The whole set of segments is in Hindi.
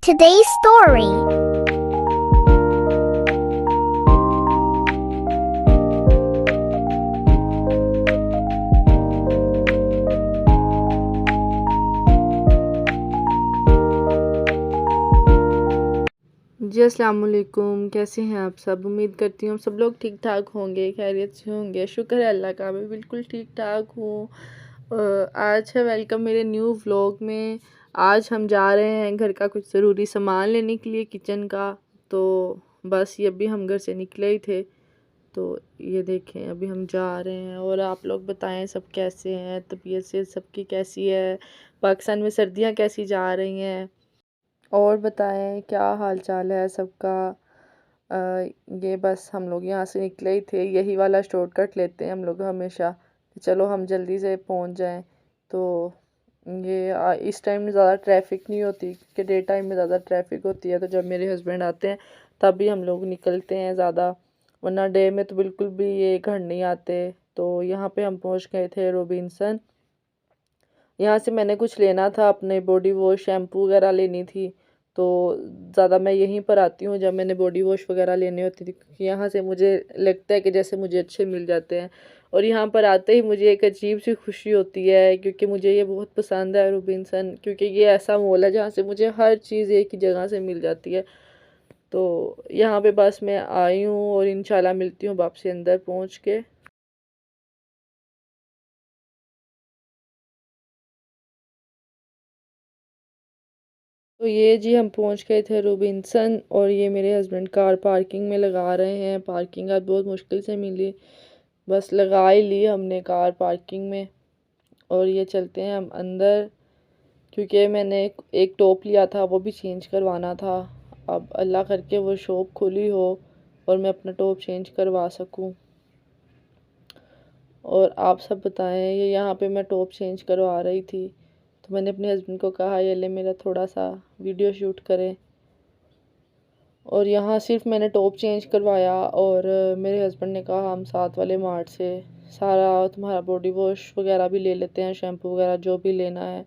Today's story. जी अस्सलाम वालेकुम। कैसे हैं आप सब? उम्मीद करती हूँ सब लोग ठीक ठाक होंगे, खैरियत से होंगे। शुक्र है अल्लाह का, मैं बिल्कुल ठीक ठाक हूँ। आज है वेलकम मेरे न्यू व्लॉग में। आज हम जा रहे हैं घर का कुछ ज़रूरी सामान लेने के लिए, किचन का। तो बस ये अभी हम घर से निकले ही थे, तो ये देखें अभी हम जा रहे हैं। और आप लोग बताएं सब कैसे हैं, तबीयत से सबकी कैसी है, पाकिस्तान में सर्दियाँ कैसी जा रही हैं, और बताएं क्या हाल चाल है सबका। अ, ये बस हम लोग यहाँ से निकले ही थे, यही वाला शॉर्टकट लेते हैं हम लोग हमेशा कि चलो हम जल्दी से पहुँच जाएं। तो ये इस टाइम में ज़्यादा ट्रैफिक नहीं होती, क्योंकि डे टाइम में ज़्यादा ट्रैफिक होती है। तो जब मेरे हस्बैंड आते हैं तभी हम लोग निकलते हैं ज़्यादा, वरना डे में तो बिल्कुल भी ये घर नहीं आते। तो यहाँ पे हम पहुँच गए थे रोबिन्सन। यहाँ से मैंने कुछ लेना था, अपने बॉडी वॉश शैम्पू वगैरह लेनी थी। तो ज़्यादा मैं यहीं पर आती हूँ जब मैंने बॉडी वॉश वगैरह लेनी होती थी, क्योंकि यहाँ से मुझे लगता है कि जैसे मुझे अच्छे मिल जाते हैं। और यहाँ पर आते ही मुझे एक अजीब सी खुशी होती है, क्योंकि मुझे ये बहुत पसंद है रोबिन्सन, क्योंकि ये ऐसा मॉल है जहाँ से मुझे हर चीज़ एक ही जगह से मिल जाती है। तो यहाँ पे बस मैं आई हूँ और इंशाल्लाह मिलती हूँ वापसी अंदर पहुँच के। तो ये जी हम पहुंच गए थे रोबिन्सन, और ये मेरे हस्बैंड कार पार्किंग में लगा रहे हैं। पार्किंग आज बहुत मुश्किल से मिली, बस लगा ही ली हमने कार पार्किंग में। और ये चलते हैं हम अंदर, क्योंकि मैंने एक टॉप लिया था, वो भी चेंज करवाना था। अब अल्लाह करके वो शॉप खुली हो और मैं अपना टॉप चेंज करवा सकूं। और आप सब बताएं, ये यहाँ पे मैं टॉप चेंज करवा रही थी, तो मैंने अपने हस्बैंड को कहा ये ले मेरा थोड़ा सा वीडियो शूट करें। और यहाँ सिर्फ मैंने टॉप चेंज करवाया, और मेरे हस्बैंड ने कहा हम साथ वाले मार्ट से सारा तुम्हारा बॉडी वॉश वगैरह भी ले लेते हैं, शैम्पू वगैरह जो भी लेना है।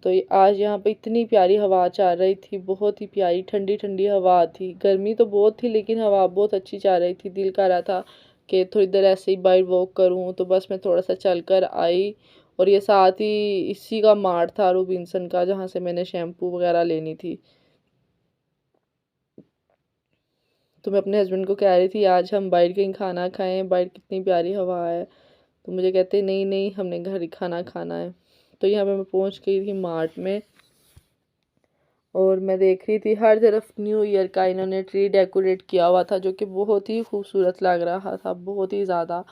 तो आज यहाँ पे इतनी प्यारी हवा चल रही थी, बहुत ही प्यारी ठंडी ठंडी हवा थी। गर्मी तो बहुत थी लेकिन हवा बहुत अच्छी चल रही थी। दिल कर रहा था कि थोड़ी देर ऐसे ही बाहर वॉक करूँ, तो बस मैं थोड़ा सा चल कर आई। और ये साथ ही इसी का मार्ट था रोबिन्सन का, जहाँ से मैंने शैम्पू वगैरह लेनी थी। तो मैं अपने हस्बैंड को कह रही थी आज हम बाहर कहीं खाना खाएं, बाहर कितनी प्यारी हवा है। तो मुझे कहते नहीं नहीं हमने घर ही खाना खाना है। तो यहाँ पे मैं पहुँच गई थी मार्ट में, और मैं देख रही थी हर तरफ न्यू ईयर का इन्होंने ट्री डेकोरेट किया हुआ था, जो कि बहुत ही खूबसूरत लग रहा था, बहुत ही ज़्यादा।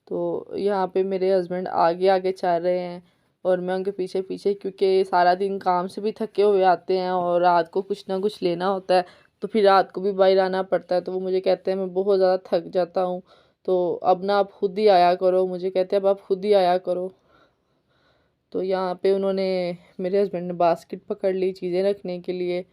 तो यहाँ पे मेरे हस्बैंड आगे आगे चल रहे हैं और मैं उनके पीछे पीछे, क्योंकि सारा दिन काम से भी थके हुए आते हैं और रात को कुछ ना कुछ लेना होता है, तो फिर रात को भी बाहर आना पड़ता है। तो वो मुझे कहते हैं मैं बहुत ज़्यादा थक जाता हूँ, तो अब ना आप खुद ही आया करो। मुझे कहते हैं अब आप खुद ही आया करो। तो यहाँ पे उन्होंने, मेरे हस्बैंड ने बास्केट पकड़ ली चीज़ें रखने के लिए।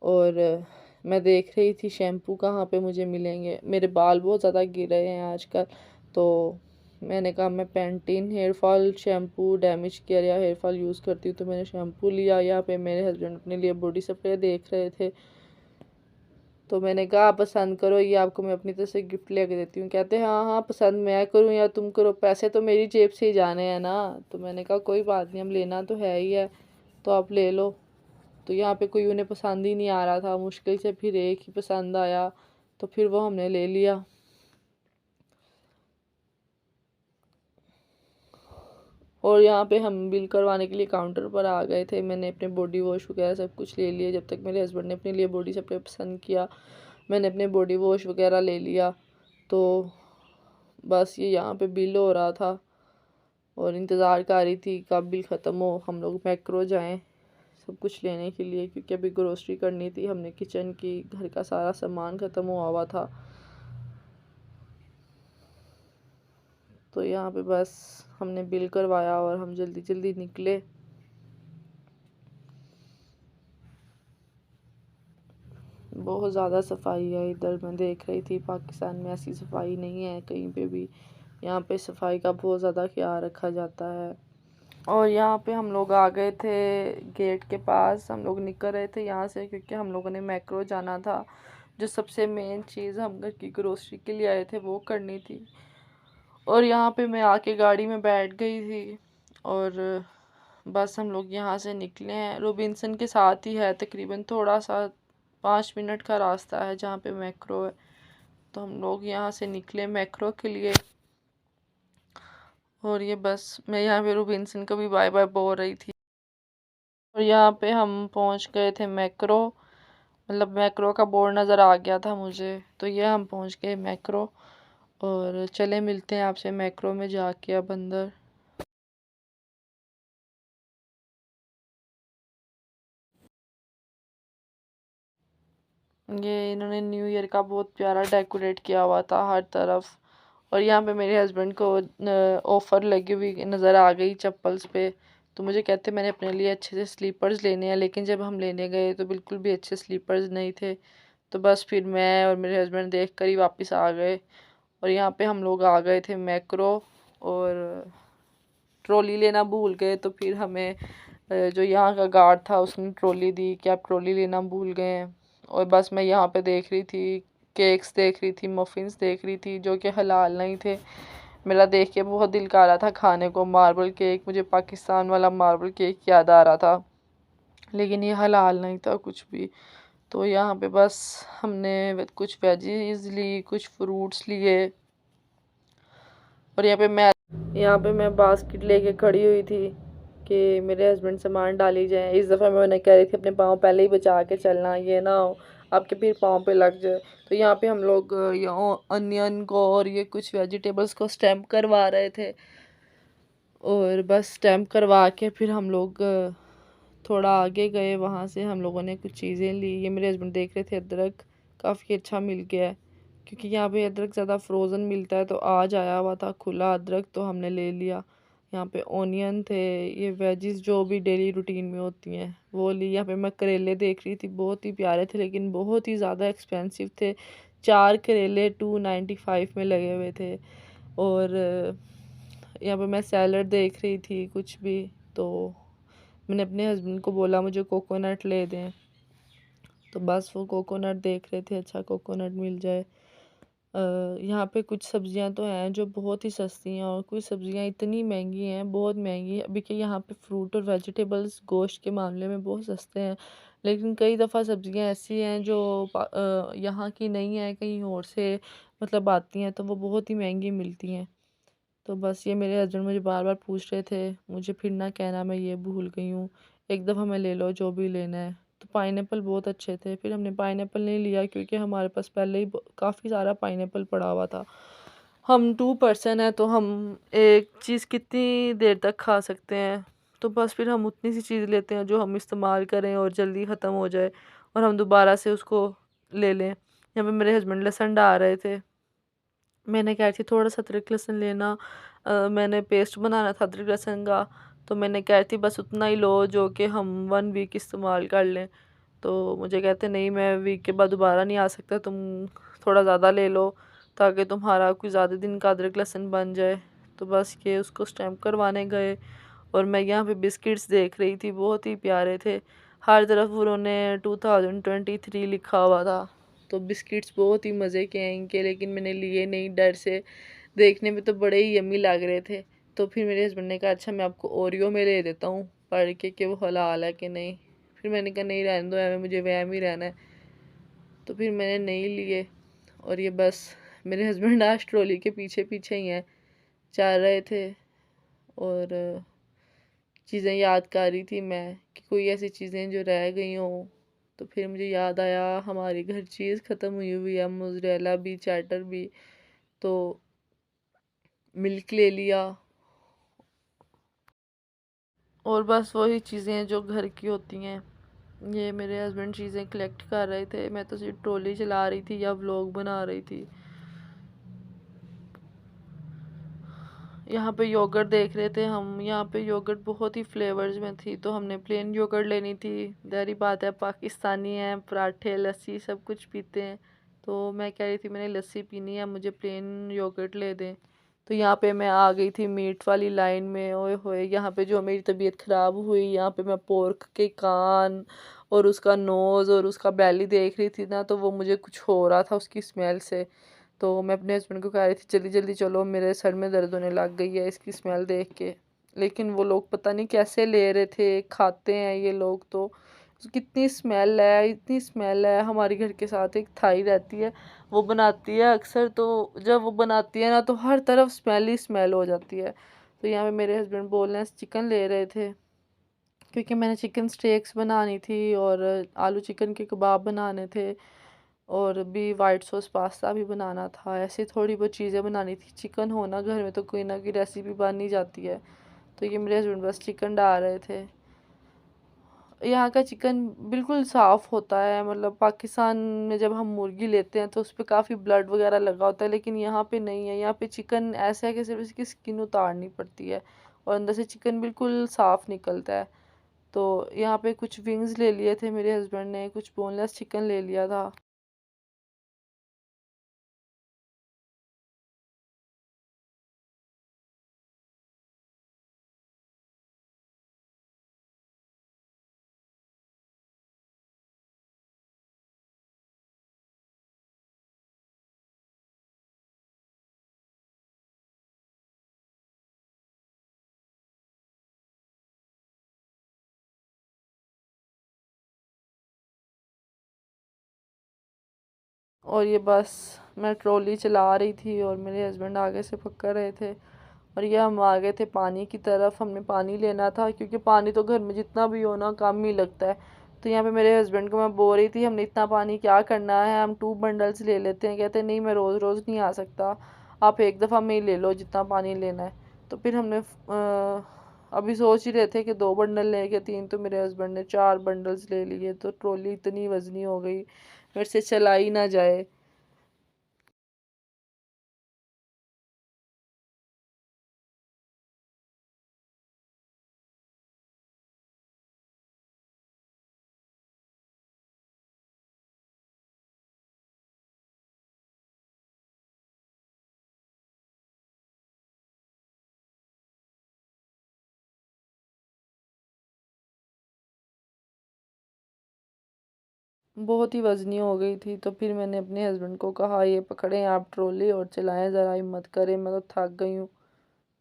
और मैं देख रही थी शैम्पू कहाँ पे मुझे मिलेंगे, मेरे बाल बहुत ज़्यादा गिर रहे हैं आजकल। तो मैंने कहा मैं Pantene hair fall shampoo damage care या हेयर फॉल यूज़ करती हूँ, तो मैंने शैम्पू लिया। यहाँ पे मेरे हस्बैंड अपने लिए बॉडी स्प्रे देख रहे थे, तो मैंने कहा आप पसंद करो, ये आपको मैं अपनी तरफ से गिफ्ट लेके देती हूँ। कहते हैं हाँ हाँ पसंद मैं करूँ या तुम करो, पैसे तो मेरी जेब से ही जाने हैं ना। तो मैंने कहा कोई बात नहीं, हम लेना तो है ही है, तो आप ले लो। तो यहाँ पे कोई उन्हें पसंद ही नहीं आ रहा था, मुश्किल से फिर एक ही पसंद आया, तो फिर वो हमने ले लिया। और यहाँ पे हम बिल करवाने के लिए काउंटर पर आ गए थे। मैंने अपने बॉडी वॉश वगैरह सब कुछ ले लिया, जब तक मेरे हस्बैंड ने अपने लिए बॉडी स्प्रे पसंद किया, मैंने अपने बॉडी वॉश वगैरह ले लिया। तो बस ये यहाँ पे बिल हो रहा था और इंतज़ार कर रही थी कब बिल ख़त्म हो, हम लोग मैक्रो जाएं सब कुछ लेने के लिए, क्योंकि अभी ग्रोसरी करनी थी हमने, किचन की घर का सारा सामान ख़त्म हुआ हुआ था। तो यहाँ पे बस हमने बिल करवाया और हम जल्दी जल्दी निकले। बहुत ज़्यादा सफाई है इधर, मैं देख रही थी पाकिस्तान में ऐसी सफाई नहीं है कहीं पे भी। यहाँ पे सफाई का बहुत ज़्यादा ख्याल रखा जाता है। और यहाँ पे हम लोग आ गए थे गेट के पास। हम लोग निकल रहे थे यहाँ से क्योंकि हम लोगों ने मैक्रो जाना था। जो सबसे मेन चीज़ हम घर की ग्रोसरी के लिए आए थे वो करनी थी। और यहाँ पे मैं आके गाड़ी में बैठ गई थी और बस हम लोग यहाँ से निकले हैं। रोबिन्सन के साथ ही है, तकरीबन थोड़ा सा 5 मिनट का रास्ता है जहाँ पे मैक्रो है। तो हम लोग यहाँ से निकले मैक्रो के लिए। और ये बस मैं यहाँ पे रोबिन्सन को भी बाय बाय बोल रही थी। और यहाँ पे हम पहुँच गए थे मैक्रो, मतलब मैक्रो का बोर्ड नज़र आ गया था मुझे। तो ये हम पहुँच गए मैक्रो और चले मिलते हैं आपसे मैक्रो में जाके अब अंदर। ये इन्होंने न्यू ईयर का बहुत प्यारा डेकोरेट किया हुआ था हर तरफ। और यहाँ पे मेरे हस्बैंड को ऑफ़र लगी हुई नज़र आ गई चप्पल्स पे। तो मुझे कहते मैंने अपने लिए अच्छे से स्लीपर्स लेने हैं, लेकिन जब हम लेने गए तो बिल्कुल भी अच्छे स्लीपर्स नहीं थे। तो बस फिर मैं और मेरे हस्बैंड देख कर ही वापस आ गए। और यहाँ पे हम लोग आ गए थे मैक्रो और ट्रॉली लेना भूल गए। तो फिर हमें जो यहाँ का गार्ड था उसने ट्रॉली दी कि आप ट्रॉली लेना भूल गए हैं। और बस मैं यहाँ पे देख रही थी, केक्स देख रही थी, मफ़िन्स देख रही थी जो कि हलाल नहीं थे। मेरा देख के बहुत दिल कर रहा था खाने को मार्बल केक, मुझे पाकिस्तान वाला मार्बल केक याद आ रहा था, लेकिन ये हलाल नहीं था कुछ भी। तो यहाँ पे बस हमने कुछ वेजीज ली, कुछ फ्रूट्स लिए। और यहाँ पे मैं बास्केट लेके खड़ी हुई थी कि मेरे हस्बैंड सामान डाली जाए। इस दफ़ा मैं उन्हें कह रही थी अपने पाँव पहले ही बचा के चलना, ये ना हो आपके फिर पाँव पे लग जाए। तो यहाँ पे हम लोग यहाँ अनियन को और ये कुछ वेजिटेबल्स को स्टैम्प करवा रहे थे। और बस स्टैम्प करवा के फिर हम लोग थोड़ा आगे गए। वहाँ से हम लोगों ने कुछ चीज़ें ली। ये मेरे हस्बैंड देख रहे थे अदरक काफ़ी अच्छा मिल गया है, क्योंकि यहाँ पे अदरक ज़्यादा फ्रोज़न मिलता है। तो आज आया हुआ था खुला अदरक तो हमने ले लिया। यहाँ पे ओनियन थे, ये वेजिस जो भी डेली रूटीन में होती हैं वो ली। यहाँ पे मैं करेले देख रही थी, बहुत ही प्यारे थे लेकिन बहुत ही ज़्यादा एक्सपेंसिव थे। 4 करेले 295 में लगे हुए थे। और यहाँ पे मैं सैलड देख रही थी कुछ भी। तो मैंने अपने हस्बैंड को बोला मुझे कोकोनट ले दें। तो बस वो कोकोनट देख रहे थे, अच्छा कोकोनट मिल जाए। यहाँ पे कुछ सब्जियां तो हैं जो बहुत ही सस्ती हैं और कुछ सब्जियां इतनी महंगी हैं, बहुत महंगी। अभी के यहाँ पे फ्रूट और वेजिटेबल्स गोश्त के मामले में बहुत सस्ते हैं, लेकिन कई दफ़ा सब्जियां ऐसी हैं जो यहाँ की नहीं है, कहीं और से मतलब आती हैं तो वो बहुत ही महंगी मिलती हैं। तो बस ये मेरे हस्बैंड मुझे बार बार पूछ रहे थे, मुझे फिर ना कहना मैं ये भूल गई हूँ, एक दफ़ा मैं ले लो जो भी लेना है। तो पाइनएप्पल बहुत अच्छे थे, फिर हमने पाइनएप्पल नहीं लिया क्योंकि हमारे पास पहले ही काफ़ी सारा पाइनएप्पल पड़ा हुआ था। हम 2 पर्सन हैं तो हम एक चीज़ कितनी देर तक खा सकते हैं। तो बस फिर हम उतनी सी चीज़ लेते हैं जो हम इस्तेमाल करें और जल्दी ख़त्म हो जाए और हम दोबारा से उसको ले लें। यहाँ पे मेरे हस्बैंड लहसुन डाल रहे थे, मैंने कहा थी थोड़ा सा अदरक लहसुन लेना। मैंने पेस्ट बनाना था अदरक लहसुन का, तो मैंने कहा थी बस उतना ही लो जो कि हम 1 वीक इस्तेमाल कर लें। तो मुझे कहते नहीं मैं वीक के बाद दोबारा नहीं आ सकता, तुम थोड़ा ज़्यादा ले लो ताकि तुम्हारा कुछ ज़्यादा दिन का अदरक लहसुन बन जाए। तो बस ये उसको स्टैम्प करवाने गए। और मैं यहाँ पे बिस्किट्स देख रही थी, बहुत ही प्यारे थे। हर तरफ उन्होंने 2023 लिखा हुआ था। तो बिस्किट्स बहुत ही मज़े के हैं इनके, लेकिन मैंने लिए नहीं डर से, देखने में तो बड़े ही यम्मी लग रहे थे। तो फिर मेरे हस्बैंड ने कहा अच्छा मैं आपको ओरियो में ले देता हूँ पढ़ के कि वो हलाल है कि नहीं। फिर मैंने कहा नहीं रहने दो, हमें मुझे वहम ही रहना है। तो फिर मैंने नहीं लिए। और ये बस मेरे हस्बैंड आज ट्रॉली के पीछे पीछे ही हैं, चल रहे थे। और चीज़ें याद कर रही थी मैं कि कोई ऐसी चीज़ें जो रह गई हों। तो फिर मुझे याद आया हमारी घर चीज़ ख़त्म हुई हुई है, मोज़रेला भी चैटर भी। तो मिल्क ले लिया और बस वही चीज़ें जो घर की होती हैं। ये मेरे हस्बैंड चीज़ें कलेक्ट कर रहे थे, मैं तो सिर्फ ट्रॉली चला रही थी या व्लॉग बना रही थी। यहाँ पे योगर्ट देख रहे थे हम, यहाँ पे योगर्ट बहुत ही फ्लेवर्स में थी तो हमने प्लेन योगर्ट लेनी थी। ज़ाहिर बात है पाकिस्तानी हैं, पराठे लस्सी सब कुछ पीते हैं। तो मैं कह रही थी मैंने लस्सी पीनी है, मुझे प्लेन योगर्ट ले दें। तो यहाँ पे मैं आ गई थी मीट वाली लाइन में। ओए होए, यहाँ पे जो मेरी तबीयत ख़राब हुई, यहाँ पे मैं पोर्क के कान और उसका नोज़ और उसका बेली देख रही थी ना, तो वो मुझे कुछ हो रहा था उसकी स्मेल से। तो मैं अपने हस्बैंड को कह रही थी जल्दी जल्दी चलो, मेरे सर में दर्द होने लग गई है इसकी स्मेल देख के। लेकिन वो लोग पता नहीं कैसे ले रहे थे, खाते हैं ये लोग तो। कितनी स्मेल है, इतनी स्मेल है। हमारे घर के साथ एक थाई रहती है, वो बनाती है अक्सर, तो जब वो बनाती है ना तो हर तरफ स्मेल ही स्मेल हो जाती है। तो यहाँ पे मेरे हस्बैंड बोल रहे हैं चिकन ले रहे थे, क्योंकि मैंने चिकन स्टेक्स बनानी थी और आलू चिकन के कबाब बनाने थे और भी वाइट सॉस पास्ता भी बनाना था। ऐसे थोड़ी बहुत चीज़ें बनानी थी। चिकन होना घर में तो कोई ना कोई रेसिपी बन ही जाती है। तो ये मेरे हस्बैंड बस चिकन डाल रहे थे। यहाँ का चिकन बिल्कुल साफ़ होता है, मतलब पाकिस्तान में जब हम मुर्गी लेते हैं तो उस पर काफ़ी ब्लड वगैरह लगा होता है, लेकिन यहाँ पे नहीं है। यहाँ पे चिकन ऐसा है कि सिर्फ इसकी स्किन उतारनी पड़ती है और अंदर से चिकन बिल्कुल साफ़ निकलता है। तो यहाँ पे कुछ विंग्स ले लिए थे मेरे हस्बैंड ने, कुछ बोनलेस चिकन ले लिया था। और ये बस मैं ट्रॉली चला रही थी और मेरे हस्बैंड आगे से पकड़ रहे थे और ये हम आ गए थे पानी की तरफ। हमने पानी लेना था क्योंकि पानी तो घर में जितना भी हो ना कम ही लगता है। तो यहाँ पे मेरे हस्बैंड को मैं बोल रही थी हमने इतना पानी क्या करना है, हम 2 बंडल्स ले लेते हैं। कहते नहीं मैं रोज़ रोज़ नहीं आ सकता, आप एक दफ़ा में ही ले लो जितना पानी लेना है। तो फिर हमने अभी सोच ही रहे थे कि 2 बंडल लेके 3, तो मेरे हस्बैंड ने 4 बंडल्स ले लिए। तो ट्रॉली इतनी वजनी हो गई मेरे से चला ही ना जाए। बहुत ही वज़नी हो गई थी। तो फिर मैंने अपने हस्बैंड को कहा ये पकड़ें आप ट्रॉली और चलाएं, ज़रा हिम्मत करें, मैं तो थक गई हूँ।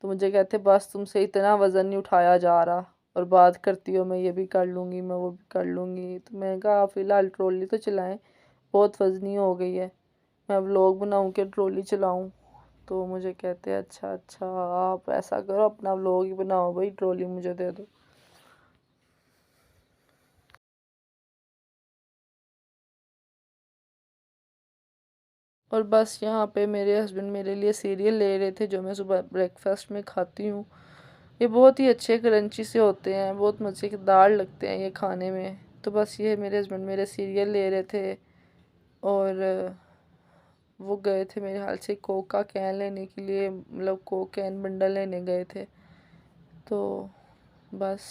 तो मुझे कहते बस तुमसे इतना वज़न नहीं उठाया जा रहा और बात करती हो मैं ये भी कर लूँगी, मैं वो भी कर लूँगी। तो मैंने कहा फ़िलहाल ट्रॉली तो चलाएं, बहुत वज़नी हो गई है, मैं व्लॉग बनाऊँ कि ट्रॉली चलाऊँ। तो मुझे कहते अच्छा अच्छा, आप ऐसा करो अपना व्लॉग ही बनाओ भाई, ट्रॉली मुझे दे दो। और बस यहाँ पे मेरे हस्बैंड मेरे लिए सीरियल ले रहे थे जो मैं सुबह ब्रेकफास्ट में खाती हूँ। ये बहुत ही अच्छे क्रंची से होते हैं, बहुत मज़ेदार लगते हैं ये खाने में। तो बस ये मेरे हस्बैंड मेरे सीरियल ले रहे थे और वो गए थे मेरे हाल से कोक का कैन लेने के लिए, मतलब कोक कैन बंडल लेने गए थे। तो बस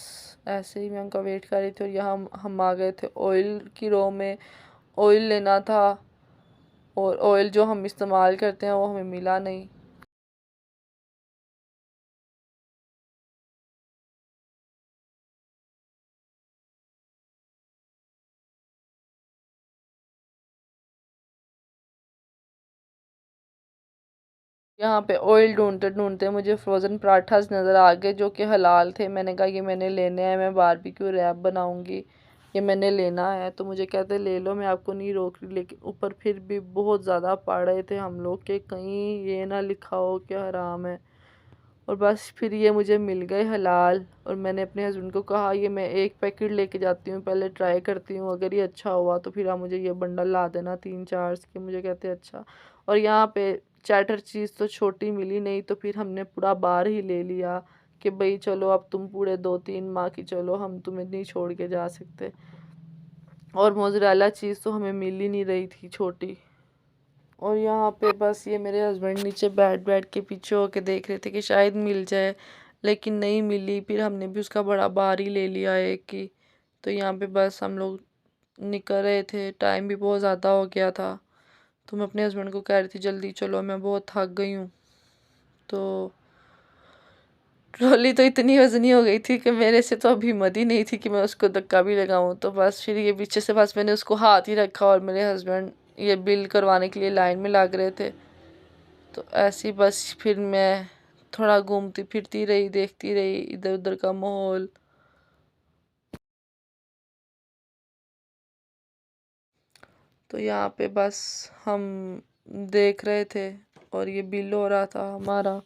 ऐसे ही मैं उनका वेट कर रही थी और यहाँ हम आ गए थे ऑयल की रो में। ऑयल लेना था और ऑयल जो हम इस्तेमाल करते हैं वो हमें मिला नहीं। यहाँ पे ऑयल ढूंढते ढूंढते मुझे फ्रोज़न पराठास नज़र आ गए जो कि हलाल थे। मैंने कहा ये मैंने लेने हैं, मैं बारबेक्यू रैप बनाऊंगी, ये मैंने लेना है। तो मुझे कहते ले लो, मैं आपको नहीं रोक रही, लेकिन ऊपर फिर भी बहुत ज़्यादा पड़ रहे थे हम लोग के कहीं ये ना लिखा हो कि हराम है। और बस फिर ये मुझे मिल गए हलाल और मैंने अपने हस्बैंड को कहा ये मैं एक पैकेट लेके जाती हूँ, पहले ट्राई करती हूँ, अगर ये अच्छा हुआ तो फिर आप मुझे ये बंडल ला देना 3-4 के। मुझे कहते अच्छा। और यहाँ पे चैटर चीज़ तो छोटी मिली नहीं, तो फिर हमने पूरा बार ही ले लिया कि भाई चलो अब तुम पूरे 2-3 माह की चलो, हम तुम्हें नहीं छोड़ के जा सकते। और मोज़रेला चीज़ तो हमें मिल ही नहीं रही थी छोटी। और यहाँ पे बस ये मेरे हस्बैंड नीचे बैठ बैठ के पीछे होके देख रहे थे कि शायद मिल जाए, लेकिन नहीं मिली। फिर हमने भी उसका बड़ा बार ही ले लिया एक की। तो यहाँ पे बस हम लोग निकल रहे थे, टाइम भी बहुत ज़्यादा हो गया था। तो मैं अपने हस्बैंड को कह रही थी जल्दी चलो, मैं बहुत थक गई हूँ। तो ट्रॉली तो इतनी वजनी हो गई थी कि मेरे से तो अब हिम्मत ही नहीं थी कि मैं उसको धक्का भी लगाऊं। तो बस फिर ये पीछे से बस मैंने उसको हाथ ही रखा और मेरे हस्बैंड ये बिल करवाने के लिए लाइन में लग रहे थे। तो ऐसी बस फिर मैं थोड़ा घूमती फिरती रही, देखती रही इधर उधर का माहौल। तो यहाँ पे बस हम देख रहे थे और ये बिल हो रहा था हमारा।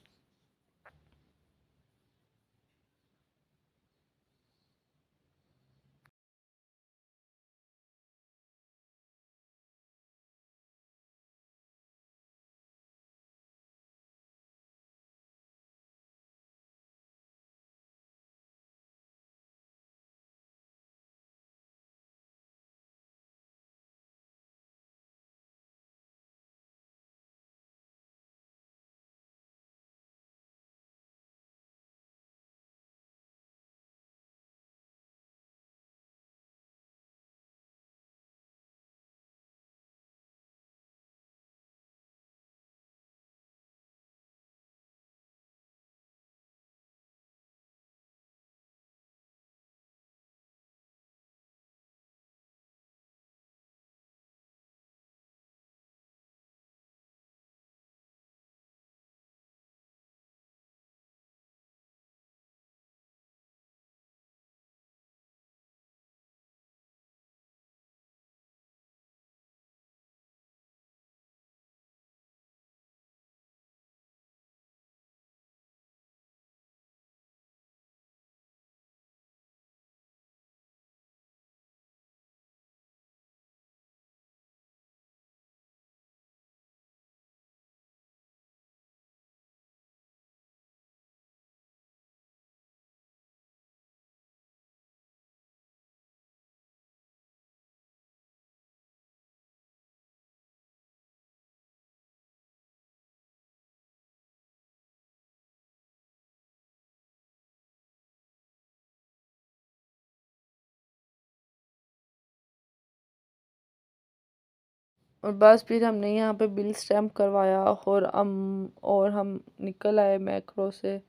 और बस फिर हमने यहाँ पे बिल स्टैम्प करवाया और हम निकल आए मैक्रो से।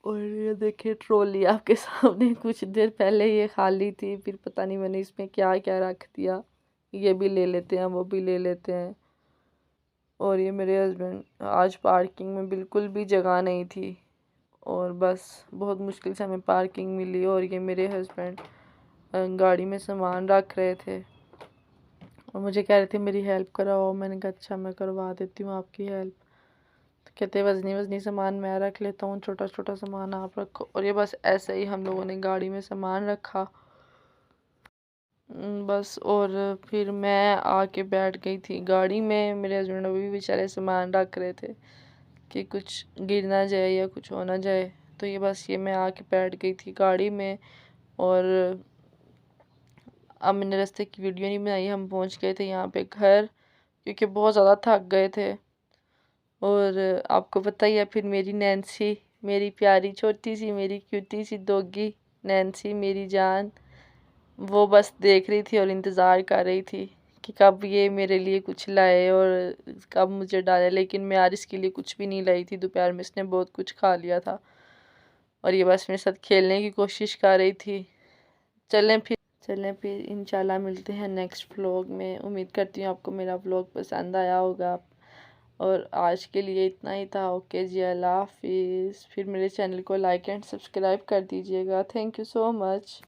और ये देखिए ट्रॉली आपके सामने, कुछ देर पहले ये खाली थी, फिर पता नहीं मैंने इसमें क्या क्या रख दिया। ये भी ले लेते हैं, वो भी ले लेते हैं। और ये मेरे हस्बैंड, आज पार्किंग में बिल्कुल भी जगह नहीं थी और बस बहुत मुश्किल से हमें पार्किंग मिली। और ये मेरे हस्बैंड गाड़ी में सामान रख रहे थे और मुझे कह रहे थे मेरी हेल्प कराओ। मैंने कहा अच्छा मैं करवा देती हूँ आपकी हेल्प। तो कहते वजनी वजनी सामान मैं रख लेता हूँ, छोटा छोटा सामान आप रखो। और ये बस ऐसे ही हम लोगों ने गाड़ी में सामान रखा। बस और फिर मैं आके बैठ गई थी गाड़ी में। मेरे हस्बैंड अभी भी बेचारे सामान रख रहे थे कि कुछ गिर ना जाए या कुछ हो ना जाए। तो ये बस ये मैं आके बैठ गई थी गाड़ी में। और अब मैंने रास्ते की वीडियो नहीं बनाई। हम पहुंच गए थे यहाँ पे घर, क्योंकि बहुत ज़्यादा थक गए थे। और आपको पता ही है फिर मेरी नैन्सी, मेरी प्यारी छोटी सी मेरी क्यूटी सी डॉगी नैन्सी मेरी जान, वो बस देख रही थी और इंतज़ार कर रही थी कि कब ये मेरे लिए कुछ लाए और कब मुझे डाले। लेकिन मैं आज इसके लिए कुछ भी नहीं लाई थी। दोपहर में इसने बहुत कुछ खा लिया था और ये बस मेरे साथ खेलने की कोशिश कर रही थी। चलें फिर इंशाल्लाह मिलते हैं नेक्स्ट व्लॉग में। उम्मीद करती हूँ आपको मेरा व्लॉग पसंद आया होगा। और आज के लिए इतना ही था। ओके जी, अल्लाह हाफिज़। फिर मेरे चैनल को लाइक एंड सब्सक्राइब कर दीजिएगा। Thank you so much.